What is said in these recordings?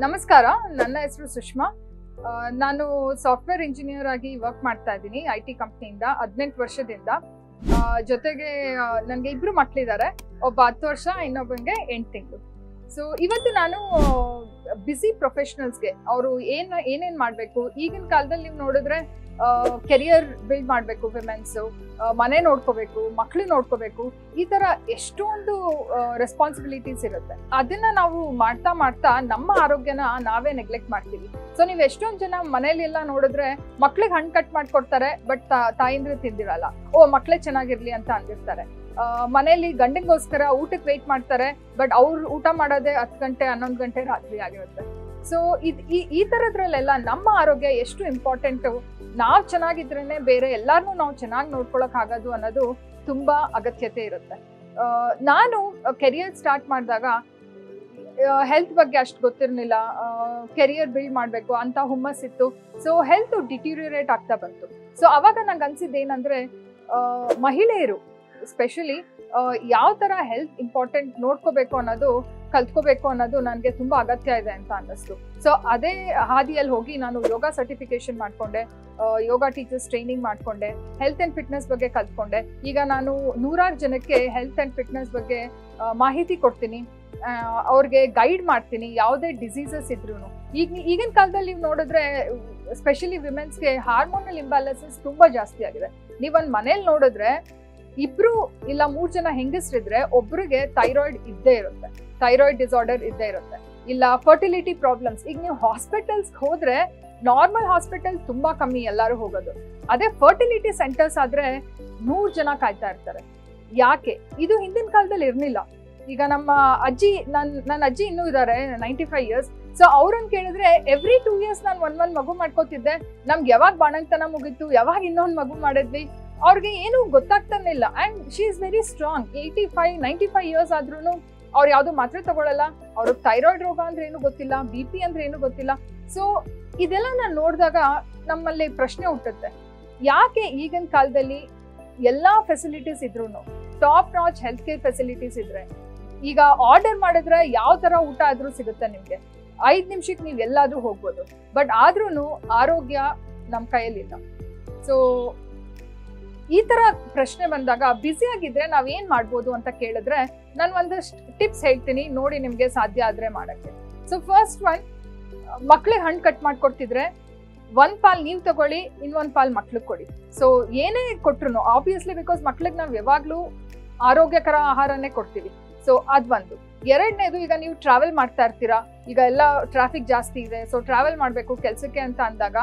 ನಮಸ್ಕಾರ, ನನ್ನ ಹೆಸರು ಸುಷ್ಮಾ. ನಾನು ಸಾಫ್ಟ್ವೇರ್ ಇಂಜಿನಿಯರ್ ಆಗಿ ವರ್ಕ್ ಮಾಡ್ತಾ ಇದ್ದೀನಿ IT ಕಂಪ್ನಿಯಿಂದ 18 ವರ್ಷದಿಂದ. ಜೊತೆಗೆ ನನಗೆ 2 ಮಕ್ಕಳಿದ್ದಾರೆ, ಒಬ್ಬ 10 ವರ್ಷ, ಇನ್ನೊಬ್ಬಂಗೆ 8 ತಿಂಗಳು. ಸೊ ಇವತ್ತು ನಾನು ಬಿಸಿ ಪ್ರೊಫೆಷನಲ್ಸ್ಗೆ ಅವರು ಏನೇನು ಮಾಡಬೇಕು, ಈಗಿನ ಕಾಲದಲ್ಲಿ ನೀವು ನೋಡಿದ್ರೆ ಕೆರಿಯರ್ ಬಿಲ್ಡ್ ಮಾಡಬೇಕು, ವಿಮೆನ್ಸು ಮನೆ ನೋಡ್ಕೋಬೇಕು, ಮಕ್ಕಳು ನೋಡ್ಕೋಬೇಕು, ಈ ಥರ ಎಷ್ಟೊಂದು ರೆಸ್ಪಾನ್ಸಿಬಿಲಿಟೀಸ್ ಇರುತ್ತೆ. ಅದನ್ನ ನಾವು ಮಾಡ್ತಾ ಮಾಡ್ತಾ ನಮ್ಮ ಆರೋಗ್ಯನ ನಾವೇ ನೆಗ್ಲೆಕ್ಟ್ ಮಾಡ್ತೀವಿ. ಸೊ ನೀವು ಎಷ್ಟೊಂದು ಜನ ಮನೇಲಿ ಎಲ್ಲ ನೋಡಿದ್ರೆ ಮಕ್ಳಿಗೆ ಹಣ್ಣು ಕಟ್ ಮಾಡ್ಕೊಡ್ತಾರೆ, ಬಟ್ ತಾಯಿಂದ್ರೆ ತಿಂದಿರಲ್ಲ. ಮಕ್ಕಳೇ ಚೆನ್ನಾಗಿರ್ಲಿ ಅಂತ ಅಂದಿರ್ತಾರೆ. ಮನೇಲಿ ಗಂಡಂಗೋಸ್ಕರ ಊಟಕ್ಕೆ ವೆಯ್ಟ್ ಮಾಡ್ತಾರೆ, ಬಟ್ ಅವ್ರು ಊಟ ಮಾಡೋದೇ 10 ಗಂಟೆ 11 ಗಂಟೆ ರಾತ್ರಿ ಆಗಿರುತ್ತೆ. ಸೊ ಈ ಥರದ್ರಲ್ಲೆಲ್ಲ ನಮ್ಮ ಆರೋಗ್ಯ ಎಷ್ಟು ಇಂಪಾರ್ಟೆಂಟು, ನಾವು ಚೆನ್ನಾಗಿದ್ರೇನೆ ಬೇರೆ ಎಲ್ಲಾರನ್ನೂ ನಾವು ಚೆನ್ನಾಗಿ ನೋಡ್ಕೊಳಕ್ ಆಗೋದು ಅನ್ನೋದು ತುಂಬಾ ಅಗತ್ಯತೆ ಇರುತ್ತೆ. ನಾನು ಕೆರಿಯರ್ ಸ್ಟಾರ್ಟ್ ಮಾಡಿದಾಗ ಹೆಲ್ತ್ ಬಗ್ಗೆ ಅಷ್ಟು ಗೊತ್ತಿರಲಿಲ್ಲ. ಕೆರಿಯರ್ ಬಿಲ್ಡ್ ಮಾಡಬೇಕು ಅಂತ ಹುಮ್ಮಸ್ಸಿತ್ತು. ಸೊ ಹೆಲ್ತ್ ಡಿಟೀರಿಯರೇಟ್ ಆಗ್ತಾ ಬಂತು. ಸೊ ಅವಾಗ ನಂಗೆ ಅನ್ಸಿದ್ದು ಏನಂದ್ರೆ, ಮಹಿಳೆಯರು ಸ್ಪೆಷಲಿ ಯಾವ ಥರ ಹೆಲ್ತ್ ಇಂಪಾರ್ಟೆಂಟ್ ನೋಡ್ಕೋಬೇಕು ಅನ್ನೋದು ಕಲ್ತ್ಕೋಬೇಕು ಅನ್ನೋದು ನನಗೆ ತುಂಬ ಅಗತ್ಯ ಇದೆ ಅಂತ ಅನ್ನಿಸ್ತು. ಸೊ ಅದೇ ಹಾದಿಯಲ್ಲಿ ಹೋಗಿ ನಾನು ಯೋಗ ಸರ್ಟಿಫಿಕೇಶನ್ ಮಾಡಿಕೊಂಡೆ, ಯೋಗ ಟೀಚರ್ಸ್ ಟ್ರೈನಿಂಗ್ ಮಾಡಿಕೊಂಡೆ, ಹೆಲ್ತ್ ಆ್ಯಂಡ್ ಫಿಟ್ನೆಸ್ ಬಗ್ಗೆ ಕಲ್ತ್ಕೊಂಡೆ. ಈಗ ನಾನು 100 ಜನಕ್ಕೆ ಹೆಲ್ತ್ ಆ್ಯಂಡ್ ಫಿಟ್ನೆಸ್ ಬಗ್ಗೆ ಮಾಹಿತಿ ಕೊಡ್ತೀನಿ, ಅವ್ರಿಗೆ ಗೈಡ್ ಮಾಡ್ತೀನಿ, ಯಾವುದೇ ಡಿಸೀಸಸ್ ಇದ್ರೂ. ಈಗಿನ ಕಾಲದಲ್ಲಿ ನೀವು ನೋಡಿದ್ರೆ ಸ್ಪೆಷಲಿ ವಿಮೆನ್ಸ್ಗೆ ಹಾರ್ಮೋನಲ್ ಇಂಬ್ಯಾಲೆನ್ಸಸ್ ತುಂಬ ಜಾಸ್ತಿ ಆಗಿದೆ. ನೀವೊಂದು ಮನೇಲಿ ನೋಡಿದ್ರೆ 2 ಇಲ್ಲ 3 ಜನ ಹೆಂಗಸ್ರಿದ್ರೆ ಒಬ್ರಿಗೆ ಥೈರಾಯ್ಡ್ ಇದ್ದೇ ಇರುತ್ತೆ, ಥೈರಾಯ್ಡ್ ಡಿಸಾರ್ಡರ್ ಇದ್ದೇ ಇರುತ್ತೆ. ಇಲ್ಲ ಫರ್ಟಿಲಿಟಿ ಪ್ರಾಬ್ಲಮ್ಸ್. ಈಗ ನೀವು ಹಾಸ್ಪಿಟಲ್ಸ್ ಹೋದ್ರೆ ನಾರ್ಮಲ್ ಹಾಸ್ಪಿಟಲ್ ತುಂಬಾ ಕಮ್ಮಿ ಎಲ್ಲರೂ ಹೋಗೋದು. ಅದೇ ಫರ್ಟಿಲಿಟಿ ಸೆಂಟರ್ಸ್ ಆದ್ರೆ 100 ಜನ ಕಾಯ್ತಾ ಇರ್ತಾರೆ. ಯಾಕೆ? ಇದು ಹಿಂದಿನ ಕಾಲದಲ್ಲಿ ಇರ್ಲಿಲ್ಲ. ಈಗ ನಮ್ಮ ಅಜ್ಜಿ, ನನ್ನ ಅಜ್ಜಿ ಇನ್ನೂ ಇದ್ದಾರೆ, 95 ಇಯರ್ಸ್. ಸೊ ಅವ್ರನ್ನ ಕೇಳಿದ್ರೆ ಎವ್ರಿ 2 ಇಯರ್ಸ್ ನಾನು ಒಂದ್ ಮಗು ಮಾಡ್ಕೋತಿದ್ದೆ, ನಮ್ಗೆ ಯಾವಾಗ ಬಾಣಂತನ ಮುಗಿತು, ಯಾವಾಗ ಇನ್ನೊಂದು ಮಗು ಮಾಡಿದ್ವಿ, ಅವ್ರಿಗೆ ಏನು ಗೊತ್ತಾಗ್ತಾನೆ ಇಲ್ಲ. And she is very strong. 85-95 years ಆದ್ರೂ ಅವ್ರು ಯಾವ್ದು ಮಾತ್ರೆ ತಗೊಳ್ಳಲ್ಲ, ಅವ್ರಿಗೆ ಥೈರಾಯ್ಡ್ ರೋಗ ಅಂದ್ರೆ ಏನು ಗೊತ್ತಿಲ್ಲ, BP ಅಂದ್ರೆ ಏನು ಗೊತ್ತಿಲ್ಲ. ಸೊ ಇದೆಲ್ಲ ನಾನು ನೋಡಿದಾಗ ನಮ್ಮಲ್ಲಿ ಪ್ರಶ್ನೆ ಹುಟ್ಟುತ್ತೆ, ಯಾಕೆ ಈಗಿನ ಕಾಲದಲ್ಲಿ ಎಲ್ಲಾ ಫೆಸಿಲಿಟೀಸ್ ಇದ್ರು, top notch health care facilities ಇದ್ರೆ, ಈಗ ಆರ್ಡರ್ ಮಾಡಿದ್ರೆ ಯಾವ ತರ ಊಟ ಆದ್ರೂ ಸಿಗುತ್ತೆ ನಿಮ್ಗೆ, 5 ನಿಮಿಷಕ್ಕೆ ನೀವು ಎಲ್ಲಾದ್ರೂ ಹೋಗ್ಬೋದು. ಬಟ್ ಆದ್ರೂ ಆರೋಗ್ಯ ನಮ್ಮ ಕೈಯಲ್ಲಿಲ್ಲ. ಸೊ ಈ ತರ ಪ್ರಶ್ನೆ ಬಂದಾಗ ಬ್ಯುಸಿ ಆಗಿದ್ರೆ ನಾವ್ ಏನ್ ಮಾಡ್ಬೋದು ಅಂತ ಕೇಳಿದ್ರೆ, ನಾನು ಒಂದಷ್ಟು ಟಿಪ್ಸ್ ಹೇಳ್ತೀನಿ, ನೋಡಿ ನಿಮ್ಗೆ ಸಾಧ್ಯ ಆದ್ರೆ ಮಾಡಕ್ಕೆ. ಸೊ ಫಸ್ಟ್ ಒನ್, ಮಕ್ಳಿಗೆ ಹಣ್ಣು ಕಟ್ ಮಾಡ್ಕೊಡ್ತಿದ್ರೆ 1 ಪಾಲ್ ನೀವು ತಗೊಳ್ಳಿ, ಇನ್ನೊಂದು ಪಾಲ್ ಮಕ್ಳಿಗೆ ಕೊಡಿ. ಸೊ ಏನೇ ಕೊಟ್ರು ಆಬ್ವಿಯಸ್ಲಿ, ಬಿಕಾಸ್ ಮಕ್ಳಿಗೆ ನಾವು ಯಾವಾಗ್ಲೂ ಆರೋಗ್ಯಕರ ಆಹಾರನೇ ಕೊಡ್ತೀವಿ. ಸೊ ಅದೊಂದು. ಎರಡನೇದು, ಈಗ ನೀವು ಟ್ರಾವೆಲ್ ಮಾಡ್ತಾ ಇರ್ತೀರಾ, ಈಗ ಎಲ್ಲ ಟ್ರಾಫಿಕ್ ಜಾಸ್ತಿ ಇದೆ, ಸೊ ಟ್ರಾವೆಲ್ ಮಾಡಬೇಕು ಕೆಲ್ಸಕ್ಕೆ ಅಂತ ಅಂದಾಗ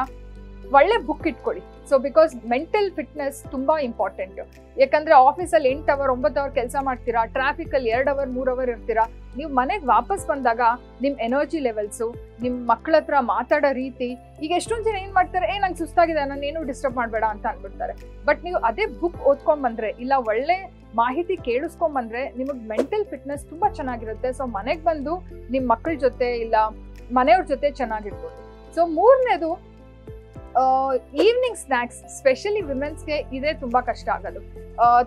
ಒಳ್ಳೆ ಬುಕ್ ಇಟ್ಕೊಳ್ಳಿ. ಸೊ ಬಿಕಾಸ್ ಮೆಂಟಲ್ ಫಿಟ್ನೆಸ್ ತುಂಬಾ ಇಂಪಾರ್ಟೆಂಟ್. ಯಾಕಂದ್ರೆ ಆಫೀಸಲ್ಲಿ 8 ಅವರ್ 9 ಅವರ್ ಕೆಲಸ ಮಾಡ್ತೀರಾ, ಟ್ರಾಫಿಕ್ ಅಲ್ಲಿ 2 ಅವರ್ 3 ಅವರ್ ಇರ್ತೀರಾ. ನೀವು ಮನೆಗೆ ವಾಪಸ್ ಬಂದಾಗ ನಿಮ್ ಎನರ್ಜಿ ಲೆವೆಲ್ಸು, ನಿಮ್ ಮಕ್ಕಳ ಹತ್ರ ಮಾತಾಡೋ ರೀತಿ, ಈಗ ಎಷ್ಟೊಂದು ಜನ ಏನ್ ಮಾಡ್ತಾರೆ, ನಂಗೆ ಸುಸ್ತಾಗಿದೆ, ನಾನು ಏನು ಡಿಸ್ಟರ್ಬ್ ಮಾಡಬೇಡ ಅಂತ ಅನ್ಬಿಡ್ತಾರೆ. ಬಟ್ ನೀವು ಅದೇ ಬುಕ್ ಓದ್ಕೊಂಡ್ ಬಂದ್ರೆ, ಇಲ್ಲ ಒಳ್ಳೆ ಮಾಹಿತಿ ಕೇಳಿಸ್ಕೊಂಡ್ ಬಂದ್ರೆ, ನಿಮಗೆ ಮೆಂಟಲ್ ಫಿಟ್ನೆಸ್ ತುಂಬಾ ಚೆನ್ನಾಗಿರುತ್ತೆ. ಸೊ ಮನೆಗೆ ಬಂದು ನಿಮ್ ಮಕ್ಕಳ ಜೊತೆ ಇಲ್ಲ ಮನೆಯವ್ರ ಜೊತೆ ಚೆನ್ನಾಗಿರ್ಬೋದು. ಸೊ ಮೂರನೇದು, ಈವ್ನಿಂಗ್ ಸ್ನ್ಯಾಕ್ಸ್. ಸ್ಪೆಷಲಿ ವಿಮೆನ್ಸ್ಗೆ ಇದೇ ತುಂಬಾ ಕಷ್ಟ ಆಗೋದು.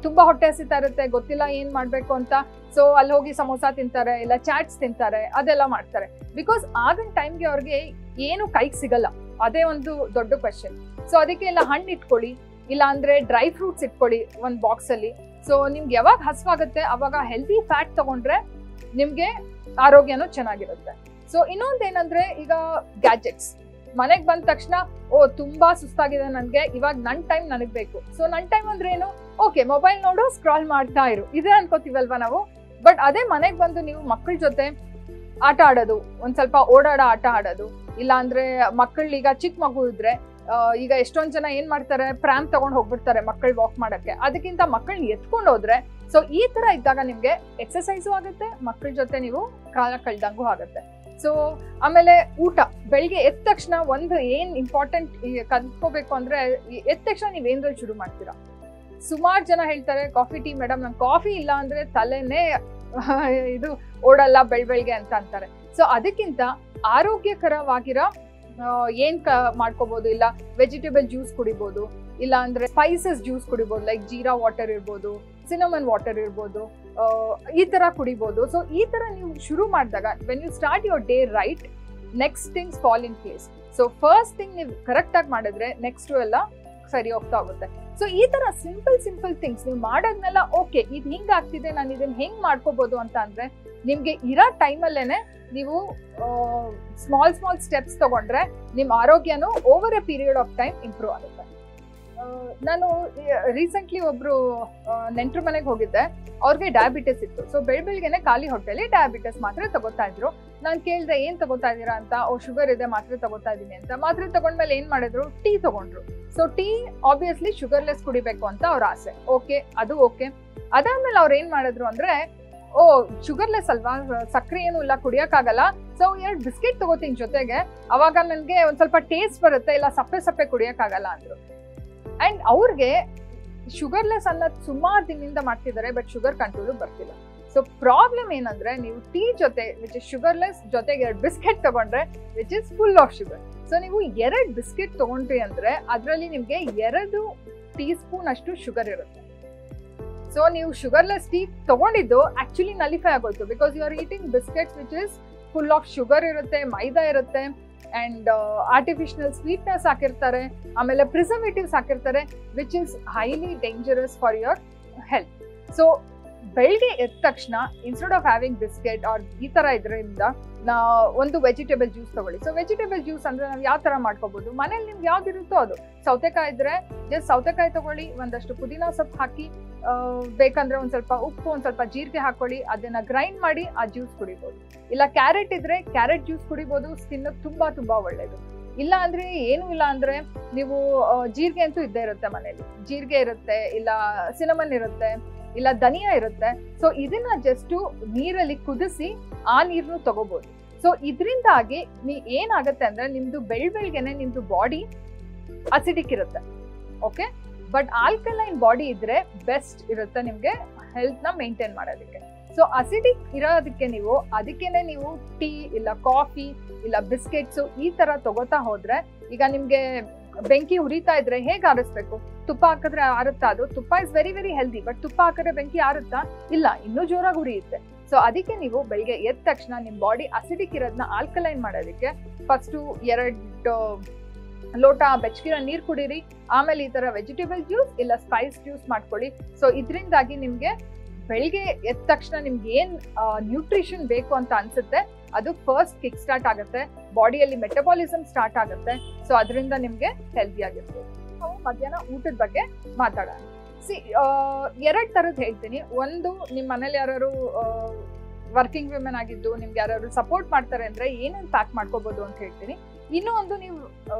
ತುಂಬಾ ಹೊಟ್ಟೆ ಹಸಿತಾ ಇರುತ್ತೆ, ಗೊತ್ತಿಲ್ಲ ಏನ್ ಮಾಡ್ಬೇಕು ಅಂತ. ಸೊ ಅಲ್ಲಿ ಹೋಗಿ ಸಮೋಸಾ ತಿಂತಾರೆ, ಇಲ್ಲ ಚಾಟ್ಸ್ ತಿಂತಾರೆ, ಅದೆಲ್ಲ ಮಾಡ್ತಾರೆ. ಬಿಕಾಸ್ ಆಗಿನ ಟೈಮ್ಗೆ ಅವ್ರಿಗೆ ಏನು ಕೈಗೆ ಸಿಗಲ್ಲ, ಅದೇ ಒಂದು ದೊಡ್ಡ ಕ್ವೆಶ್ಚನ್. ಸೊ ಅದಕ್ಕೆ ಎಲ್ಲ ಹಣ್ಣು ಇಟ್ಕೊಳ್ಳಿ, ಇಲ್ಲ ಅಂದ್ರೆ ಡ್ರೈ ಫ್ರೂಟ್ಸ್ ಇಟ್ಕೊಳ್ಳಿ ಒಂದು ಬಾಕ್ಸ್ ಅಲ್ಲಿ. ಸೊ ನಿಮ್ಗೆ ಯಾವಾಗ ಹಸುವಾಗುತ್ತೆ ಅವಾಗ ಹೆಲ್ದಿ ಫ್ಯಾಟ್ ತಗೊಂಡ್ರೆ ನಿಮ್ಗೆ ಆರೋಗ್ಯನೂ ಚೆನ್ನಾಗಿರುತ್ತೆ. ಸೊ ಇನ್ನೊಂದೇನಂದ್ರೆ, ಈಗ ಗ್ಯಾಜೆಟ್ಸ್. ಮನೆಗೆ ಬಂದ ತಕ್ಷಣ ತುಂಬಾ ಸುಸ್ತಾಗಿದೆ ನನ್ಗೆ, ಇವಾಗ ನನ್ ಟೈಮ್ ನನಗ್ ಬೇಕು. ಸೊ ನನ್ ಟೈಮ್ ಅಂದ್ರೆ ಏನು? ಓಕೆ, ಮೊಬೈಲ್ ನೋಡು, ಸ್ಕ್ರಾಲ್ ಮಾಡ್ತಾ ಇರು, ಇದೇ ಅನ್ಕೋತೀವಲ್ವಾ ನಾವು. ಬಟ್ ಅದೇ ಮನೆಗೆ ಬಂದು ನೀವು ಮಕ್ಕಳ ಜೊತೆ ಆಟ ಆಡೋದು, ಒಂದ್ ಸ್ವಲ್ಪ ಓಡಾಡೋ ಆಟ ಆಡೋದು, ಇಲ್ಲ ಅಂದ್ರೆ ಮಕ್ಕಳೀಗ ಚಿಕ್ಕ ಮಗು ಇದ್ರೆ, ಈಗ ಎಷ್ಟೊಂದ್ ಜನ ಏನ್ ಮಾಡ್ತಾರೆ, ಪ್ರ್ಯಾಮ್ ತಗೊಂಡ್ ಹೋಗ್ಬಿಡ್ತಾರೆ ಮಕ್ಕಳು ವಾಕ್ ಮಾಡಕ್ಕೆ. ಅದಕ್ಕಿಂತ ಮಕ್ಕಳನ್ನ ಎತ್ಕೊಂಡು ಹೋದ್ರೆ, ಸೊ ಈ ತರ ಇದ್ದಾಗ ನಿಮ್ಗೆ ಎಕ್ಸರ್ಸೈಸು ಆಗುತ್ತೆ, ಮಕ್ಕಳ ಜೊತೆ ನೀವು ಕಾಲ ಕಳ್ದಂಗೂ ಆಗುತ್ತೆ. ಸೊ ಆಮೇಲೆ ಊಟ. ಬೆಳಿಗ್ಗೆ ಎದ್ದ ತಕ್ಷಣ ಒಂದು ಏನ್ ಇಂಪಾರ್ಟೆಂಟ್ ಕಲ್ತ್ಕೋಬೇಕು ಅಂದ್ರೆ, ಎದ್ದ ತಕ್ಷಣ ನೀವೇನ್ರಲ್ಲಿ ಶುರು ಮಾಡ್ತೀರಾ? ಸುಮಾರು ಜನ ಹೇಳ್ತಾರೆ, ಕಾಫಿ ಟೀ ಮೇಡಮ್, ನಂಗೆ ಕಾಫಿ ಇಲ್ಲ ಅಂದ್ರೆ ತಲೆನೇ ಇದು ಓಡಲ್ಲ ಬೆಳ್ಬೆಳ್ಗೆ ಅಂತ ಅಂತಾರೆ. ಸೊ ಅದಕ್ಕಿಂತ ಆರೋಗ್ಯಕರವಾಗಿರೋ ಏನ್ ಮಾಡ್ಕೋಬಹುದು, ಇಲ್ಲ ವೆಜಿಟೇಬಲ್ ಜ್ಯೂಸ್ ಕುಡಿಬಹುದು, ಇಲ್ಲ ಅಂದ್ರೆ ಸ್ಪೈಸಸ್ ಜ್ಯೂಸ್ ಕುಡಿಬಹುದು, ಲೈಕ್ ಜೀರಾ ವಾಟರ್ ಇರ್ಬೋದು, ಸಿನಮನ್ ವಾಟರ್ ಇರ್ಬೋದು, ಈ ತರ ಕುಡಿಬಹುದು. ಸೊ ಈ ತರ ನೀವು ಶುರು ಮಾಡಿದಾಗ when you start your day right, next things fall in place. So first thing ನೀವು ಕರೆಕ್ಟ್ ಆಗಿ ಮಾಡಿದ್ರೆ ನೆಕ್ಸ್ಟ್ ಎಲ್ಲ ಸರಿ ಹೋಗ್ತಾ ಹೋಗುತ್ತೆ. ಸೊ ಈ ತರ ಸಿಂಪಲ್ ಥಿಂಗ್ಸ್ ನೀವು ಮಾಡೋದ್ನೆಲ್ಲ ಓಕೆ ಇದು ಹಿಂಗ್ ಆಗ್ತಿದೆ, ನಾನು ಇದನ್ನ ಹೆಂಗ್ ಮಾಡ್ಕೋಬಹುದು ಅಂತ ಅಂದ್ರೆ ನಿಮ್ಗೆ ಇರೋ ಟೈಮಲ್ಲೇನೆ ನೀವು ಸ್ಮಾಲ್ ಸ್ಟೆಪ್ಸ್ ತಗೊಂಡ್ರೆ ನಿಮ್ಮ ಆರೋಗ್ಯನೂ over A period of time improve ಆಗುತ್ತೆ. ನಾನು ರೀಸೆಂಟ್ಲಿ ಒಬ್ರು ನೆಂಟ್ರ ಮನೆಗೆ ಹೋಗಿದ್ದೆ, ಅವ್ರಿಗೆ ಡಯಾಬಿಟಿಸ್ ಇತ್ತು. ಸೊ ಬೆಳಗ್ಗೆನೆ ಖಾಲಿ ಹೊಟ್ಟೆಲಿ ಡಯಾಬಿಟಿಸ್ ಮಾತ್ರೆ ತಗೋತಾ ಇದ್ರು. ನಾನು ಕೇಳಿದೆ ಏನ್ ತಗೋತಾ ಇದ್ದೀರಾ ಅಂತ. ಶುಗರ್ ಇದೆ, ಮಾತ್ರೆ ತಗೋತಾ ಇದೀನಿ ಅಂತ. ಮಾತ್ರೆ ತಗೊಂಡ್ಮೇಲೆ ಏನ್ ಮಾಡಿದ್ರು, ಟೀ ತಗೊಂಡ್ರು. ಸೊ ಟೀ ಆಬ್ವಿಯಸ್ಲಿ ಶುಗರ್ಲೆಸ್ ಕುಡಿಬೇಕು ಅಂತ ಅವ್ರ ಆಸೆ. ಓಕೆ, ಅದು ಓಕೆ. ಅದಾದ್ಮೇಲೆ ಅವ್ರು ಏನ್ ಮಾಡಿದ್ರು ಅಂದ್ರೆ, ಶುಗರ್ಲೆಸ್ ಅಲ್ವಾ, ಸಕ್ಕರೆ ಏನು ಇಲ್ಲ, ಕುಡಿಯಕ್ಕಾಗಲ್ಲ, ಸೊ 2 ಬಿಸ್ಕೆಟ್ ತಗೋತೀನಿ ಜೊತೆಗೆ, ಅವಾಗ ನನ್ಗೆ ಒಂದ್ ಸ್ವಲ್ಪ ಟೇಸ್ಟ್ ಬರುತ್ತೆ, ಇಲ್ಲ ಸಪ್ಪೆ ಕುಡಿಯಕ್ಕಾಗಲ್ಲ ಅಂದ್ರು. ಅಂಡ್ ಅವ್ರಿಗೆ ಶುಗರ್ಲೆಸ್ ಅನ್ನೋದು ಸುಮಾರು ದಿನದಿಂದ ಮಾಡ್ತಿದ್ದಾರೆ, ಬಟ್ ಶುಗರ್ ಕಂಟ್ರೋಲ್ ಬರ್ತಿಲ್ಲ. ಸೊ ಪ್ರಾಬ್ಲಮ್ ಏನಂದ್ರೆ, ನೀವು ಟೀ ಜೊತೆ ವಿಚ್ ಇಸ್ ಶುಗರ್ಲೆಸ್ ಜೊತೆಗೆ 2 ಬಿಸ್ಕೆಟ್ ತಗೊಂಡ್ರೆ which is full of sugar. So ನೀವು 2 ಬಿಸ್ಕೆಟ್ ತಗೊಂಡ್ರಿ ಅಂದ್ರೆ ಅದರಲ್ಲಿ ನಿಮ್ಗೆ 2 ಟೀ ಸ್ಪೂನ್ ಅಷ್ಟು ಶುಗರ್ ಇರುತ್ತೆ. ಸೊ ನೀವು ಶುಗರ್ಲೆಸ್ ಟೀ ತಗೊಂಡಿದ್ದು ಆಕ್ಚುಲಿ ನಲಿಫೈ ಆಗೋಯ್ತು, because you are eating biscuits which is full of sugar ಇರುತ್ತೆ, ಮೈದಾ ಇರುತ್ತೆ, ಅಂಡ್ ಆರ್ಟಿಫಿಷಿಯಲ್ ಸ್ವೀಟ್ನೆಸ್ ಹಾಕಿರ್ತಾರೆ, ಆಮೇಲೆ ಪ್ರಿಸರ್ವೇಟಿವ್ಸ್ ಹಾಕಿರ್ತಾರೆ, which is highly dangerous for your health. So ಬೆಳಗ್ಗೆ ಎದ್ದ ತಕ್ಷಣ instead of having biscuit or ಈ ತರ ಇದರಿಂದ ಒಂದು ವೆಜಿಟೇಬಲ್ ಜ್ಯೂಸ್ ತಗೊಳ್ಳಿ. ಸೊ ವೆಜಿಟೇಬಲ್ ಜ್ಯೂಸ್ ಅಂದ್ರೆ ನಾವು ಯಾವ ತರ ಮಾಡ್ಕೋಬಹುದು, ಮನೇಲಿ ನಿಮ್ಗೆ ಯಾವ್ದು ಇರುತ್ತೋ ಅದು. ಸೌತೆಕಾಯಿ ಇದ್ರೆ ಜಸ್ಟ್ ಸೌತೆಕಾಯಿ ತಗೊಳ್ಳಿ, ಒಂದಷ್ಟು ಪುದೀನ ಸೊಪ್ಪು ಹಾಕಿ, ಬೇಕಂದ್ರೆ ಒಂದ್ ಸ್ವಲ್ಪ ಉಪ್ಪು, ಒಂದ್ ಸ್ವಲ್ಪ ಜೀರಿಗೆ ಹಾಕೊಳ್ಳಿ, ಅದನ್ನ ಗ್ರೈಂಡ್ ಮಾಡಿ ಆ ಜ್ಯೂಸ್ ಕುಡಿಬಹುದು. ಇಲ್ಲ ಕ್ಯಾರೆಟ್ ಇದ್ರೆ ಕ್ಯಾರೆಟ್ ಜ್ಯೂಸ್ ಕುಡಿಬಹುದು, ಸ್ಕಿನ್ ತುಂಬಾ ಒಳ್ಳೇದು. ಇಲ್ಲ ಅಂದ್ರೆ ಏನು ಇಲ್ಲ ಅಂದ್ರೆ ನೀವು ಜೀರಿಗೆ ಅಂತೂ ಇದ್ದೇ ಇರುತ್ತೆ ಮನೇಲಿ, ಜೀರಿಗೆ ಇರುತ್ತೆ, ಇಲ್ಲ ಸಿನಮನ್ ಇರುತ್ತೆ, ಇಲ್ಲ ಧನಿಯಾ ಇರುತ್ತೆ. ಸೊ ಇದನ್ನ ಜಸ್ಟ್ ನೀರಲ್ಲಿ ಕುದಿಸಿ ಆ ನೀರನ್ನು ತಗೋಬಹುದು. ಸೊ ಇದರಿಂದಾಗಿ ಏನಾಗುತ್ತೆ ಅಂದ್ರೆ ನಿಮ್ದು ಬೆಳಗ್ಗೆನೆ ನಿಮ್ದು ಬಾಡಿ ಅಸಿಡಿಕ್ ಇರುತ್ತೆ, ಓಕೆ. ಬಟ್ ಆಲ್ಕಲೈನ್ ಬಾಡಿ ಇದ್ರೆ ಬೆಸ್ಟ್ ಇರುತ್ತೆ ನಿಮ್ಗೆ ಹೆಲ್ತ್ ನ ಮೇಂಟೈನ್ ಮಾಡೋದಕ್ಕೆ. ಸೊ ಅಸಿಡಿಕ್ ಇರೋದಕ್ಕೆ ಅದಕ್ಕೇನೆ ನೀವು ಟೀ ಇಲ್ಲ ಕಾಫಿ ಇಲ್ಲ ಬಿಸ್ಕೆಟ್ಸ್ ಈ ತರ ತಗೋತಾ ಹೋದ್ರೆ, ಈಗ ನಿಮ್ಗೆ ಬೆಂಕಿ ಉರಿತಾ ಇದ್ರೆ ಹೇಗೆ ಆರಿಸ್ಬೇಕು, ತುಪ್ಪ ಹಾಕಿದ್ರೆ ಆರುತ್ತಾ? ಅದು ತುಪ್ಪ ಇಸ್ ವೆರಿ ಹೆಲ್ದಿ, ಬಟ್ ತುಪ್ಪ ಹಾಕಿದ್ರೆ ಬೆಂಕಿ ಆರುತ್ತಾ? ಇಲ್ಲ, ಇನ್ನೂ ಜೋರಾಗಿ ಉರಿಯುತ್ತೆ. ಸೊ ಅದಕ್ಕೆ ನೀವು ಬೆಳಿಗ್ಗೆ ಎದ್ದ ತಕ್ಷಣ ನಿಮ್ ಬಾಡಿ ಅಸಿಡಿಕ್ ಇರೋದನ್ನ ಆಲ್ಕಲೈನ್ ಮಾಡೋದಕ್ಕೆ ಫಸ್ಟ್ 2 ಲೋಟ ಬೆಚ್ಚಗಿರೋ ನೀರ್ ಕುಡೀರಿ, ಆಮೇಲೆ ಈ ತರ ವೆಜಿಟೇಬಲ್ ಜ್ಯೂಸ್ ಇಲ್ಲ ಸ್ಪೈಸ್ ಜ್ಯೂಸ್ ಮಾಡ್ಕೊಳ್ಳಿ. ಸೊ ಇದರಿಂದಾಗಿ ನಿಮ್ಗೆ ಬೆಳಿಗ್ಗೆ ಎದ್ದ ತಕ್ಷಣ ನಿಮ್ಗೆ ಏನ್ ನ್ಯೂಟ್ರಿಷನ್ ಬೇಕು ಅಂತ ಅನ್ಸುತ್ತೆ ಅದು ಫಸ್ಟ್ ಕಿಕ್ ಸ್ಟಾರ್ಟ್ ಆಗುತ್ತೆ, ಬಾಡಿಯಲ್ಲಿ ಮೆಟಬಾಲಿಸಮ್ ಸ್ಟಾರ್ಟ್ ಆಗುತ್ತೆ. ಸೊ ಅದರಿಂದ ನಿಮ್ಗೆ ಹೆಲ್ದಿ ಆಗಿರ್ಬೋದು. ನಾವು ಮಧ್ಯಾಹ್ನ ಊಟದ ಬಗ್ಗೆ ಮಾತಾಡೋಣ. ಸಿ 2 ತರದ್ ಹೇಳ್ತೀನಿ. ಒಂದು, ನಿಮ್ ಮನೇಲಿ ಯಾರು ವರ್ಕಿಂಗ್ ವಿಮೆನ್ ಆಗಿದ್ದು ನಿಮ್ಗೆ ಯಾರು ಸಪೋರ್ಟ್ ಮಾಡ್ತಾರೆ ಅಂದ್ರೆ ಏನೇನ್ ಪ್ಯಾಕ್ ಮಾಡ್ಕೋಬಹುದು ಅಂತ ಹೇಳ್ತೀನಿ. ಇನ್ನೂ ಒಂದು, ನೀವು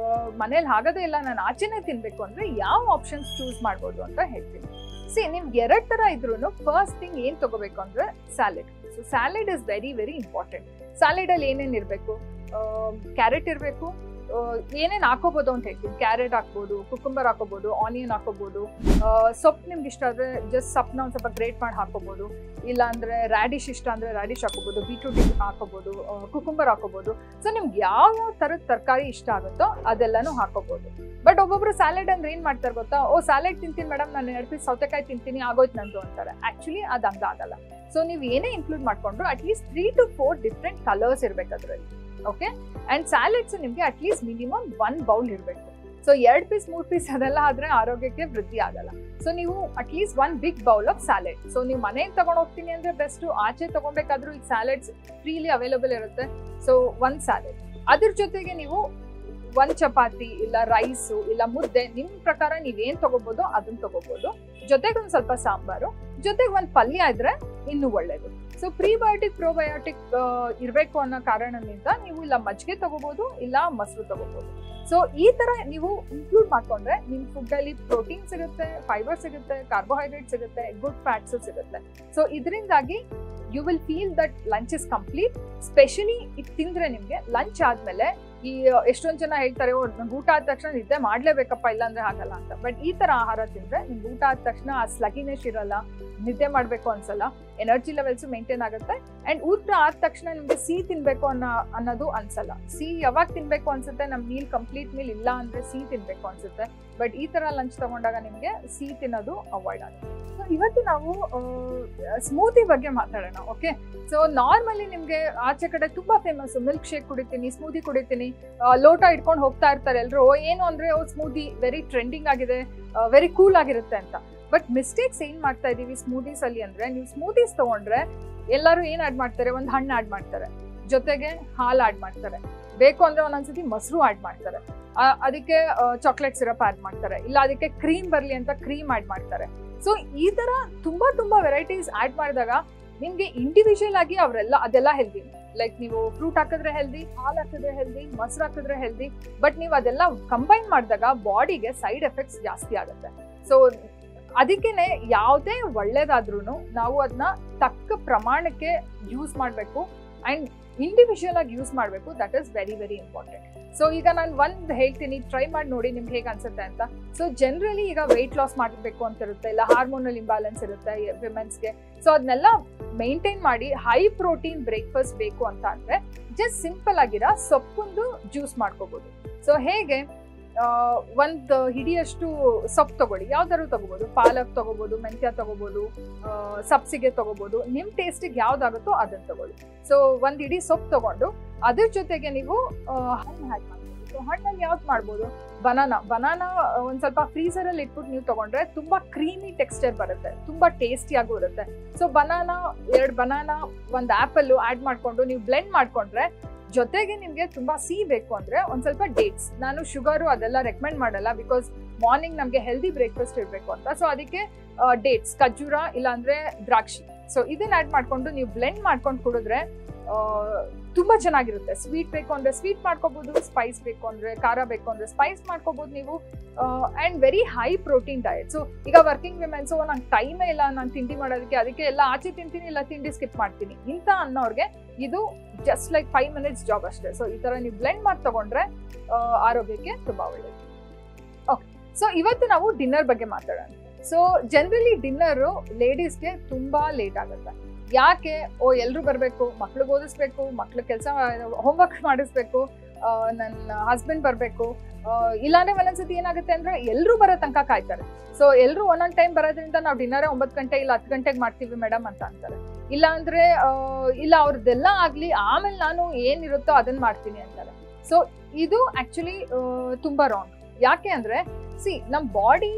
ಮನೇಲಿ ಆಗೋದೇ ಇಲ್ಲ, ನಾನು ಆಚೆನೆ ತಿನ್ಬೇಕು ಅಂದ್ರೆ ಯಾವ ಆಪ್ಷನ್ಸ್ ಚೂಸ್ ಮಾಡ್ಬೋದು ಅಂತ ಹೇಳ್ತೀನಿ. ಸಿ, ನಿಮ್ಗೆ 2 ತರ ಇದ್ರು ಫಸ್ಟ್ ಥಿಂಗ್ ಏನ್ ತಗೋಬೇಕು ಅಂದ್ರೆ salad. So salad is very important. Salad ಅಲ್ಲಿ ಏನೇನ್ ಇರ್ಬೇಕು, ಕ್ಯಾರೆಟ್ ಇರ್ಬೇಕು, ಏನೇನ್ ಹಾಕೋಬಹುದು ಅಂತ ಹೇಳ್ತೀನಿ. ಕ್ಯಾರೆಟ್ ಹಾಕ್ಬೋದು, ಕುಕುಂಬರ್ ಹಾಕೋಬಹುದು, ಆನಿಯನ್ ಹಾಕೋಬಹುದು, ಸೊಪ್ಪು ನಿಮ್ಗೆ ಇಷ್ಟ ಆದ್ರೆ ಜಸ್ಟ್ ಸೊಪ್ಪನ್ನ ಒಂದ್ ಸ್ವಲ್ಪ ಗ್ರೇಟ್ ಮಾಡಿ ಹಾಕೋಬಹುದು, ಇಲ್ಲ ಅಂದ್ರೆ ರ್ಯಾಡಿಶ್ ಇಷ್ಟ ಅಂದ್ರೆ ರ್ಯಾಡಿಶ್ ಹಾಕೋಬಹುದು, ಬೀಟ್ರೂಟ್ ಹಾಕೋಬಹುದು, ಕುಕುಂಬರ್ ಹಾಕೋಬಹುದು. ಸೊ ನಿಮ್ಗೆ ಯಾವ ತರದ ತರಕಾರಿ ಇಷ್ಟ ಆಗುತ್ತೋ ಅದೆಲ್ಲಾನು ಹಾಕೋಬಹುದು. ಬಟ್ ಒಬ್ಬೊಬ್ರು ಸ್ಯಾಲೆಡ್ ಅಂದ್ರೆ ಏನ್ ಮಾಡ್ತಾರೆ ಗೊತ್ತಾ, ಸ್ಯಾಲೆಡ್ ತಿಂತೀನಿ ಮೇಡಮ್, ನಾನು 2 ಪೀಸ್ ಸೌತೆಕಾಯಿ ತಿಂತೀನಿ ಆಗೋಯ್ತು ನಂದು ಅಂತಾರೆ. ಆಕ್ಚುಲಿ ಅದು ಹಂಗಾಗಲ್ಲ. ಸೊ ನೀವು ಏನೇ ಇನ್ಕ್ಲೂಡ್ ಮಾಡ್ಕೊಂಡ್ರು ಅಟ್ಲೀಸ್ಟ್ 3 to 4 ಡಿಫ್ರೆಂಟ್ ಕಲರ್ಸ್ ಇರ್ಬೇಕು ಅದ್ರಲ್ಲಿ, ಓಕೆ. ಅಂಡ್ ಸ್ಯಾಲೆಡ್ಸ್ ನಿಮ್ಗೆ ಅಟ್ಲೀಸ್ಟ್ ಮಿನಿಮಮ್ 1 ಬೌಲ್ ಇರಬೇಕು. ಸೊ 2 ಪೀಸ್ 3 ಪೀಸ್ ಅದೆಲ್ಲ ಆದ್ರೆ ಆರೋಗ್ಯಕ್ಕೆ ವೃದ್ಧಿ ಆಗಲ್ಲ. ಸೊ ನೀವು at least 1 big bowl of salad. So ನೀವು ಮನೆಗೆ ತಗೊಂಡು ಹೋಗ್ತೀನಿ ಅಂದ್ರೆ ಬೆಸ್ಟ್, ಆಚೆ ತಗೊಬೇಕಾದ್ರೂ ಈಗ ಸ್ಯಾಲೆಡ್ಸ್ ಫ್ರೀಲಿ ಅವೈಲೇಬಲ್ ಇರುತ್ತೆ. ಸೊ 1 ಸ್ಯಾಲೆಡ್, ಅದ್ರ ಜೊತೆಗೆ ನೀವು 1 ಚಪಾತಿ ಇಲ್ಲ ರೈಸು ಇಲ್ಲ ಮುದ್ದೆ, ನಿಮ್ ಪ್ರಕಾರ ನೀವೇನ್ ತಗೋಬಹುದು ಅದನ್ನ ತಗೋಬಹುದು. ಜೊತೆಗೆ ಒಂದ್ ಸ್ವಲ್ಪ ಸಾಂಬಾರು, ಜೊತೆಗೆ 1 ಪಲ್ಯ ಇದ್ರೆ ಇನ್ನೂ ಒಳ್ಳೇದು. ಸೊ ಪ್ರೀಬಯೋಟಿಕ್ ಪ್ರೋಬಯೋಟಿಕ್ ಇರಬೇಕು ಅನ್ನೋ ಕಾರಣದಿಂದ ನೀವು ಇಲ್ಲ ಮಜ್ಜಿಗೆ ತಗೋಬಹುದು, ಇಲ್ಲ ಮೊಸರು ತಗೋಬಹುದು. ಸೊ ಈ ತರ ನೀವು ಇನ್ಕ್ಲೂಡ್ ಮಾಡ್ಕೊಂಡ್ರೆ ನಿಮ್ ಫುಡ್ ಅಲ್ಲಿ ಪ್ರೋಟೀನ್ ಸಿಗುತ್ತೆ, ಫೈಬರ್ ಸಿಗುತ್ತೆ, ಕಾರ್ಬೋಹೈಡ್ರೇಟ್ ಸಿಗುತ್ತೆ, ಗುಡ್ ಫ್ಯಾಟ್ಸ್ ಸಿಗುತ್ತೆ. ಸೊ ಇದರಿಂದಾಗಿ you will feel that lunch is complete. Specially ಇದು ತಿಂದ್ರೆ ನಿಮ್ಗೆ ಲಂಚ್ ಆದ್ಮೇಲೆ ಎಷ್ಟೊಂದ್ ಜನ ಹೇಳ್ತಾರೆ, ನಂಗೆ ಊಟ ಆದ ತಕ್ಷಣ ನಿದ್ದೆ ಮಾಡ್ಲೇಬೇಕಪ್ಪ, ಇಲ್ಲಾಂದ್ರೆ ಆಗಲ್ಲ ಅಂತ. ಬಟ್ ಈ ತರ ಆಹಾರ ತಿಂದ್ರೆ ನಿಮ್ಗೆ ಊಟ ಆದ ತಕ್ಷಣ ಆ ಸ್ಲಗಿನೆಸ್ ಇರಲ್ಲ, ನಿದ್ದೆ ಮಾಡ್ಬೇಕು ಅನ್ಸಲ್ಲ, ಎನರ್ಜಿ ಲೆವೆಲ್ಸ್ ಮೇಂಟೈನ್ ಆಗುತ್ತೆ. ಅಂಡ್ ಊಟ ಆದ ತಕ್ಷಣ ನಿಮ್ಗೆ ಸಿಹಿ ತಿನ್ಬೇಕು ಅನ್ನೋದು ಅನ್ಸಲ್ಲ. ಸಿಹಿ ಯಾವಾಗ ತಿನ್ಬೇಕು ಅನ್ಸುತ್ತೆ, ನಮ್ ಮೀಲ್ ಕಂಪ್ಲೀಟ್ ಮೀಲ್ ಇಲ್ಲ ಅಂದ್ರೆ ಸಿಹಿ ತಿನ್ಬೇಕು ಅನ್ಸುತ್ತೆ. ಬಟ್ ಈ ತರ ಲಂಚ್ ತಗೊಂಡಾಗ ನಿಮ್ಗೆ ಸಿಹಿ ತಿನ್ನೋದು ಅವಾಯ್ಡ್ ಆಗುತ್ತೆ. ಸೊ ಇವತ್ತು ನಾವು ಸ್ಮೂತಿ ಬಗ್ಗೆ ಮಾತಾಡೋಣ. ಓಕೆ, ಸೊ ನಾರ್ಮಲಿ ನಿಮ್ಗೆ ಆಚೆ ಕಡೆ ತುಂಬಾ ಫೇಮಸ್ ಮಿಲ್ಕ್ ಶೇಕ್ ಕುಡಿತೀನಿ, ಸ್ಮೂದಿ ಕುಡಿತೀನಿ, ಲೋಟ ಇಟ್ಕೊಂಡು ಹೋಗ್ತಾ ಇರ್ತಾರೆ ಎಲ್ರು. ಏನು ಅಂದ್ರೆ ಸ್ಮೂದಿ ವೆರಿ ಟ್ರೆಂಡಿಂಗ್ ಆಗಿದೆ, ವೆರಿ ಕೂಲ್ ಆಗಿರುತ್ತೆ ಅಂತ. ಬಟ್ ಮಿಸ್ಟೇಕ್ಸ್ ಏನ್ ಮಾಡ್ತಾ ಇದೀವಿ ಸ್ಮೂದೀಸ್ ಅಲ್ಲಿ ಅಂದ್ರೆ, ನೀವು ಸ್ಮೂದೀಸ್ ತಗೊಂಡ್ರೆ ಎಲ್ಲರೂ ಏನ್ ಆಡ್ ಮಾಡ್ತಾರೆ, ಒಂದು ಹಣ್ಣು ಆಡ್ ಮಾಡ್ತಾರೆ, ಜೊತೆಗೆ ಹಾಲು ಆಡ್ ಮಾಡ್ತಾರೆ, ಬೇಕು ಅಂದ್ರೆ ಒಂದೊಂದ್ಸತಿ ಮೊಸರು ಆಡ್ ಮಾಡ್ತಾರೆ, ಅದಕ್ಕೆ ಚಾಕ್ಲೇಟ್ ಸಿರಪ್ ಆಡ್ ಮಾಡ್ತಾರೆ, ಇಲ್ಲ ಅದಕ್ಕೆ ಕ್ರೀಮ್ ಬರ್ಲಿ ಅಂತ ಕ್ರೀಮ್ ಆಡ್ ಮಾಡ್ತಾರೆ. ಸೊ ಈ ತರ ತುಂಬಾ ವೆರೈಟೀಸ್ ಆಡ್ ಮಾಡಿದಾಗ ನಿಮ್ಗೆ ಇಂಡಿವಿಜುವಲ್ ಆಗಿ ಅದೆಲ್ಲ ಹೆಲ್ದಿ. ಲೈಕ್ ನೀವು ಫ್ರೂಟ್ ಹಾಕಿದ್ರೆ ಹೆಲ್ದಿ, ಹಾಲು ಹಾಕಿದ್ರೆ ಹೆಲ್ದಿ, ಮೊಸರು ಹಾಕಿದ್ರೆ ಹೆಲ್ದಿ. ಬಟ್ ನೀವು ಅದೆಲ್ಲ ಕಂಬೈನ್ ಮಾಡಿದಾಗ ಬಾಡಿಗೆ ಸೈಡ್ ಎಫೆಕ್ಟ್ಸ್ ಜಾಸ್ತಿ ಆಗುತ್ತೆ. ಸೊ ಅದಕ್ಕೇನೆ ಯಾವುದೇ ಒಳ್ಳೇದಾದ್ರೂ ನಾವು ಅದನ್ನ ತಕ್ಕ ಪ್ರಮಾಣಕ್ಕೆ ಯೂಸ್ ಮಾಡಬೇಕು ಅಂಡ್ ಇಂಡಿವಿಜುವಲ್ ಆಗಿ ಯೂಸ್ ಮಾಡಬೇಕು. That is very very important. So ಈಗ ನಾನು ಒಂದು ಹೇಳ್ತೀನಿ, ಟ್ರೈ ಮಾಡಿ ನೋಡಿ ನಿಮ್ಗೆ ಹೇಗೆ ಅನ್ಸುತ್ತೆ ಅಂತ. ಸೊ ಜನರಲಿ ಈಗ ವೆಯ್ಟ್ ಲಾಸ್ ಮಾಡಬೇಕು ಅಂತ ಇರುತ್ತೆ, ಇಲ್ಲ ಹಾರ್ಮೋನಲ್ ಇಂಬ್ಯಾಲೆನ್ಸ್ ಇರುತ್ತೆ ವಿಮೆನ್ಸ್ಗೆ. ಸೊ ಅದನ್ನೆಲ್ಲ ಮೇಂಟೈನ್ ಮಾಡಿ ಹೈ ಪ್ರೋಟೀನ್ ಬ್ರೇಕ್ಫಾಸ್ಟ್ ಬೇಕು ಅಂತ ಅಂದ್ರೆ ಜಸ್ಟ್ ಸಿಂಪಲ್ ಆಗಿರೋ ಸೊಪ್ಪೊಂದು ಜ್ಯೂಸ್ ಮಾಡ್ಕೋಬಹುದು. ಸೊ ಹೇಗೆ, ಒಂದು ಹಿಡಿಯಷ್ಟು ಸೊಪ್ಪು ತಗೊಳ್ಳಿ, ಯಾವ್ದಾದ್ರು ತಗೋಬಹುದು, ಪಾಲಕ್ ತಗೋಬಹುದು, ಮೆಂತ್ಯ ತಗೋಬಹುದು, ಸಬ್ಸಿಗೆ ತಗೋಬಹುದು, ನಿಮ್ ಟೇಸ್ಟಿಗೆ ಯಾವ್ದಾಗುತ್ತೋ ಅದನ್ನ ತಗೊಳ್ಳಿ. ಸೊ ಒಂದ್ ಹಿಡಿ ಸೊಪ್ಪು ತಗೊಂಡು ಅದ್ರ ಜೊತೆಗೆ ನೀವು ಹಣ್ಣು ಆಡ್ ಮಾಡ್ಬೋದು. ಸೊ ಹಣ್ಣಲ್ಲಿ ಯಾವ್ದು ಮಾಡ್ಬೋದು, ಬನಾನಾ ಒಂದ್ ಸ್ವಲ್ಪ ಫ್ರೀಸರ್ ಅಲ್ಲಿ ಇಟ್ಬಿಟ್ಟು ನೀವು ತಗೊಂಡ್ರೆ ತುಂಬಾ ಕ್ರೀಮಿ ಟೆಕ್ಸ್ಚರ್ ಬರುತ್ತೆ, ತುಂಬಾ ಟೇಸ್ಟಿಯಾಗೂ ಇರುತ್ತೆ. ಸೊ ಎರಡು ಬನಾನಾ, ಒಂದ್ ಆಪಲ್ ಆಡ್ ಮಾಡ್ಕೊಂಡು ನೀವು ಬ್ಲೆಂಡ್ ಮಾಡ್ಕೊಂಡ್ರೆ, ಜೊತೆಗೆ ನಿಮ್ಗೆ ತುಂಬಾ ಸಿಹಿ ಬೇಕು ಅಂದ್ರೆ ಒಂದ್ ಸ್ವಲ್ಪ ಡೇಟ್ಸ್, ನಾನು ಶುಗರು ಅದೆಲ್ಲ ರೆಕಮೆಂಡ್ ಮಾಡಲ್ಲ, ಬಿಕಾಸ್ ಮಾರ್ನಿಂಗ್ ನಮ್ಗೆ ಹೆಲ್ದಿ ಬ್ರೇಕ್ಫಾಸ್ಟ್ ಇರ್ಬೇಕು ಅಂತ. ಸೊ ಅದಕ್ಕೆ ಡೇಟ್ಸ್, ಖರ್ಜೂರ ಇಲ್ಲ ಅಂದ್ರೆ ದ್ರಾಕ್ಷಿ, ಸೊ ಇದನ್ನ ಆಡ್ ಮಾಡ್ಕೊಂಡು ನೀವು ಬ್ಲೆಂಡ್ ಮಾಡ್ಕೊಂಡು ಕುಡಿದ್ರೆ ತುಂಬಾ ಚೆನ್ನಾಗಿರುತ್ತೆ. ಸ್ವೀಟ್ ಬೇಕು ಅಂದ್ರೆ ಸ್ವೀಟ್ ಮಾಡ್ಕೋಬಹುದು, ಸ್ಪೈಸ್ ಬೇಕು ಅಂದ್ರೆ ಖಾರ ಬೇಕು ಅಂದ್ರೆ ಸ್ಪೈಸ್ ಮಾಡ್ಕೋಬಹುದು ನೀವು. And very high protein diet. So ಈಗ ವರ್ಕಿಂಗ್ ವಿಮೆನ್ಸ್, ನಂಗೆ ಟೈಮೇ ಇಲ್ಲ ನಾನು ತಿಂಡಿ ಮಾಡೋದಕ್ಕೆ, ಅದಕ್ಕೆ ಎಲ್ಲ ಆಚೆ ತಿಂತೀನಿ, ಇಲ್ಲ ತಿಂಡಿ ಸ್ಕಿಪ್ ಮಾಡ್ತೀನಿ ಇಂತ ಅನ್ನೋರ್ಗೆ ಇದು ಜಸ್ಟ್ ಲೈಕ್ 5 minutes ಜಾಬ್ ಅಷ್ಟೇ. ಸೊ ಈ ತರ ನೀವು ಬ್ಲೆಂಡ್ ಮಾಡಿ ತಗೊಂಡ್ರೆ ಆರೋಗ್ಯಕ್ಕೆ ತುಂಬಾ ಒಳ್ಳೇದು. ಓಕೆ, ಸೊ ಇವತ್ತು ನಾವು ಡಿನ್ನರ್ ಬಗ್ಗೆ ಮಾತಾಡೋಣ. ಸೊ ಜನರಲಿ ಡಿನ್ನರು ಲೇಡೀಸ್ಗೆ ತುಂಬಾ ಲೇಟ್ ಆಗುತ್ತೆ. ಯಾಕೆ, ಎಲ್ರು ಬರ್ಬೇಕು, ಮಕ್ಳಿಗೆ ಓದಿಸ್ಬೇಕು, ಮಕ್ಳು ಕೆಲಸ ಹೋಮ್ವರ್ಕ್ ಮಾಡಿಸ್ಬೇಕು, ನನ್ನ ಹಸ್ಬೆಂಡ್ ಬರ್ಬೇಕು, ಇಲ್ಲಾಂದ್ರೆ ಒಂದೊಂದ್ಸತಿ ಏನಾಗುತ್ತೆ ಅಂದ್ರೆ ಎಲ್ರು ಬರೋ ತನಕ ಕಾಯ್ತಾರೆ. ಸೊ ಎಲ್ರು ಒಂದೊಂದ್ ಟೈಮ್ ಬರೋದ್ರಿಂದ ನಾವು ಡಿನ್ನರ್ 9 ಗಂಟೆ ಇಲ್ಲ 10 ಗಂಟೆಗೆ ಮಾಡ್ತೀವಿ ಮೇಡಮ್ ಅಂತ ಅಂತಾರೆ. ಇಲ್ಲ ಅಂದ್ರೆ ಇಲ್ಲ ಅವ್ರದ್ದೆಲ್ಲ ಆಗ್ಲಿ ಆಮೇಲೆ ನಾನು ಏನಿರುತ್ತೋ ಅದನ್ನ ಮಾಡ್ತೀನಿ ಅಂತಾರೆ. ಸೊ ಇದು ಆಕ್ಚುಲಿ ತುಂಬಾ ರಾಂಗ್. ಯಾಕೆ ಅಂದ್ರೆ ನಮ್ ಬಾಡಿ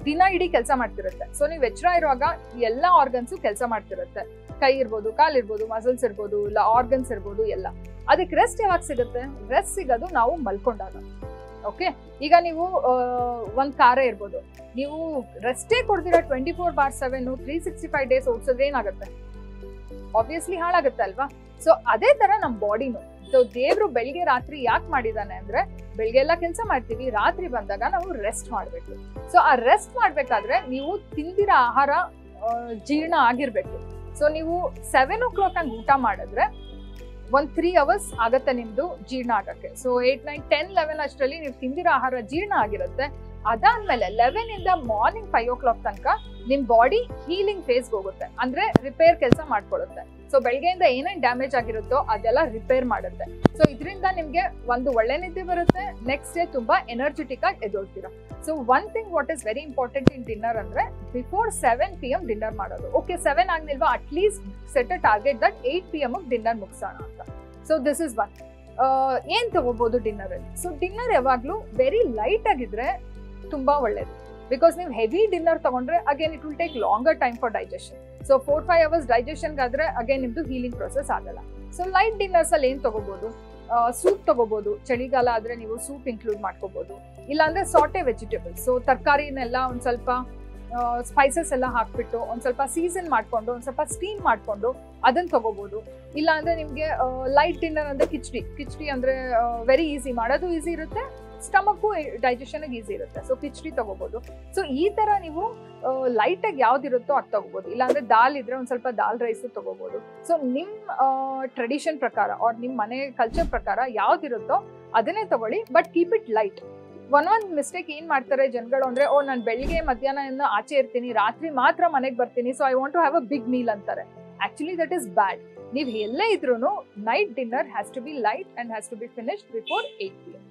ದಿನ ಇಡೀ ಕೆಲಸ ಮಾಡ್ತಿರುತ್ತೆ. ಸೊ ನೀವು ಎಚ್ಚರ ಇರುವಾಗ ಎಲ್ಲಾ ಆರ್ಗನ್ಸು ಕೆಲಸ ಮಾಡ್ತಿರುತ್ತೆ. ಕೈ ಇರ್ಬೋದು, ಕಾಲ್ ಇರ್ಬೋದು, ಮಸಲ್ಸ್ ಇರ್ಬೋದು, ಇಲ್ಲ ಆರ್ಗನ್ಸ್ ಇರ್ಬೋದು, ಎಲ್ಲ. ಅದಕ್ಕೆ ರೆಸ್ಟ್ ಯಾವಾಗ ಸಿಗುತ್ತೆ? ರೆಸ್ಟ್ ಸಿಗೋದು ನಾವು ಮಲ್ಕೊಂಡಾಗ. ಓಕೆ, ಈಗ ನೀವು ಒಂದ್ ಕಾರ್ಯ ಇರ್ಬೋದು, ನೀವು ರೆಸ್ಟೇ ಕೊಡ್ತೀರಾ 24/7 365 days ಓಡಿಸಿದ್ರೆ ಏನಾಗುತ್ತೆ? ಆಬ್ವಿಯಸ್ಲಿ ಹಾಳಾಗುತ್ತೆ ಅಲ್ವಾ? ಸೊ ಅದೇ ತರ ನಮ್ ಬಾಡಿನು. ಸೊ ದೇವ್ರು ಬೆಳಿಗ್ಗೆ ರಾತ್ರಿ ಯಾಕೆ ಮಾಡಿದಾನೆ ಅಂದ್ರೆ, ಬೆಳಿಗ್ಗೆ ಎಲ್ಲ ಕೆಲಸ ಮಾಡ್ತೀವಿ, ರಾತ್ರಿ ಬಂದಾಗ ನಾವು ರೆಸ್ಟ್ ಮಾಡ್ಬೇಕು. ಸೊ ಆ ರೆಸ್ಟ್ ಮಾಡ್ಬೇಕಾದ್ರೆ ನೀವು ತಿಂದಿರೋ ಆಹಾರ ಜೀರ್ಣ ಆಗಿರ್ಬೇಕು. ಸೊ ನೀವು 7 o'clock ಹಂಗೆ ಊಟ ಮಾಡಿದ್ರೆ ಒಂದು 3 hours ಆಗತ್ತೆ ನಿಮ್ದು ಜೀರ್ಣ ಆಗಕ್ಕೆ. ಸೊ 8, 9, 10, 11 ಅಷ್ಟರಲ್ಲಿ ನೀವು ತಿಂದಿರೋ ಆಹಾರ ಜೀರ್ಣ ಆಗಿರುತ್ತೆ. ಅದಾದ್ಮೇಲೆ 11 ಇಂದ ಮಾರ್ನಿಂಗ್ 5 o'clock ತನಕ ನಿಮ್ ಬಾಡಿ ಹೀಲಿಂಗ್ ಫೇಸ್ಗೆ ಹೋಗುತ್ತೆ, ಅಂದ್ರೆ ರಿಪೇರ್ ಕೆಲಸ ಮಾಡ್ಕೊಳ್ಳುತ್ತೆ. ಸೊ ಬೆಳಗ್ಗೆಯಿಂದ ಏನೇನ್ ಡ್ಯಾಮೇಜ್ ಆಗಿರುತ್ತೋ ಅದೆಲ್ಲ ರಿಪೇರ್ ಮಾಡುತ್ತೆ. ಸೊ ಇದರಿಂದ ನಿಮ್ಗೆ ಒಂದು ಒಳ್ಳೆ ನಿದ್ದೆ ಬರುತ್ತೆ, ನೆಕ್ಸ್ಟ್ ಡೇ ತುಂಬಾ ಎನರ್ಜೆಟಿಕ್ ಆಗಿ ಎದ್ದೋಳ್ತೀರಾ. So one thing what is very important in dinner ಅಂದ್ರೆ, ಬಿಫೋರ್ 7 PM ಡಿನ್ನರ್ ಮಾಡೋದು. ಓಕೆ, 7 ಆಗ್ನಿಲ್ವಾ, at least set a target that 8 PM dinner ಮುಗಿಸೋಣ ಅಂತ. So this is one. ಏನ್ ತಗೋಬಹುದು ಡಿನ್ನರ್ ಅಲ್ಲಿ? ಸೊ ಡಿನ್ನರ್ ಯಾವಾಗ್ಲೂ ವೆರಿ ಲೈಟ್ ಆಗಿದ್ರೆ ತುಂಬಾ ಒಳ್ಳೇದು. ಬಿಕಾಸ್ ನೀವು ಹೆವಿ ಡಿನ್ನರ್ ತಗೊಂಡ್ರೆ again it will take longer time for digestion. So 4-5 hours digestion ಆದ್ರೆ ಅಗೇನ್ ನಿಮ್ದು ಹೀಲಿಂಗ್ ಪ್ರೊಸೆಸ್ ಆಗಲ್ಲ. ಸೊ ಲೈಟ್ ಡಿನ್ನರ್ಸ್ ಅಲ್ಲಿ ಏನ್ ತಗೋಬಹುದು? ಸೂಪ್ ತಗೋಬಹುದು. ಚಳಿಗಾಲ ಆದ್ರೆ ನೀವು ಸೂಪ್ ಇನ್ಕ್ಲೂಡ್ ಮಾಡ್ಕೋಬಹುದು. ಇಲ್ಲಾಂದ್ರೆ ಸಾಟೆ ವೆಜಿಟೇಬಲ್ಸ್. ಸೊ ತರಕಾರಿನೆಲ್ಲ ಒಂದ್ ಸ್ವಲ್ಪ ಸ್ಪೈಸಸ್ ಎಲ್ಲ ಹಾಕ್ಬಿಟ್ಟು ಒಂದ್ ಸ್ವಲ್ಪ ಸೀಸನ್ ಮಾಡ್ಕೊಂಡು ಒಂದ್ ಸ್ವಲ್ಪ ಸ್ಟೀಮ್ ಮಾಡ್ಕೊಂಡು ಅದನ್ನ ತಗೋಬಹುದು. ಇಲ್ಲ ಅಂದ್ರೆ ನಿಮ್ಗೆ ಲೈಟ್ ಡಿನ್ನರ್ ಅಂದ್ರೆ ಕಿಚಡಿ ಅಂದ್ರೆ ವೆರಿ ಈಸಿ, ಮಾಡೋದು ಈಸಿ ಇರುತ್ತೆ, ಸ್ಟಮಕ್ಕು ಡೈಜೆಷನ್ ಈಸಿ ಇರುತ್ತೆ. ಸೊ ಕಿಚಡಿ ತಗೋಬಹುದು. ಸೊ ಈ ತರ ನೀವು ಲೈಟ್ ಆಗಿ ಯಾವ್ದಿರುತ್ತೋ ಅದು ತಗೋಬಹುದು. ಇಲ್ಲಾಂದ್ರೆ ದಾಲ್ ಇದ್ರೆ ಒಂದ್ ಸ್ವಲ್ಪ ದಾಲ್ ರೈಸ್ ತಗೋಬಹುದು. ಸೊ ನಿಮ್ ಟ್ರೆಡಿಷನ್ ಪ್ರಕಾರ ಆರ್ ನಿಮ್ ಮನೆ ಕಲ್ಚರ್ ಪ್ರಕಾರ ಯಾವ್ದಿರುತ್ತೋ ಅದನ್ನೇ ತಗೊಳ್ಳಿ, ಬಟ್ ಕೀಪ್ ಇಟ್ ಲೈಟ್. ಒಂದೊಂದು ಮಿಸ್ಟೇಕ್ ಏನ್ ಮಾಡ್ತಾರೆ ಜನಗಳು ಅಂದ್ರೆ, ನಾನು ಬೆಳಿಗ್ಗೆ ಮಧ್ಯಾಹ್ನ ಆಚೆ ಇರ್ತೀನಿ, ರಾತ್ರಿ ಮಾತ್ರ ಮನೆಗೆ ಬರ್ತೀನಿ, so I want to have a big meal ಅಂತಾರೆ. Actually that is bad. ನೀವು ಎಲ್ಲೇ ಇದ್ರೂ night dinner has to be light and has to be finished before 8 PM.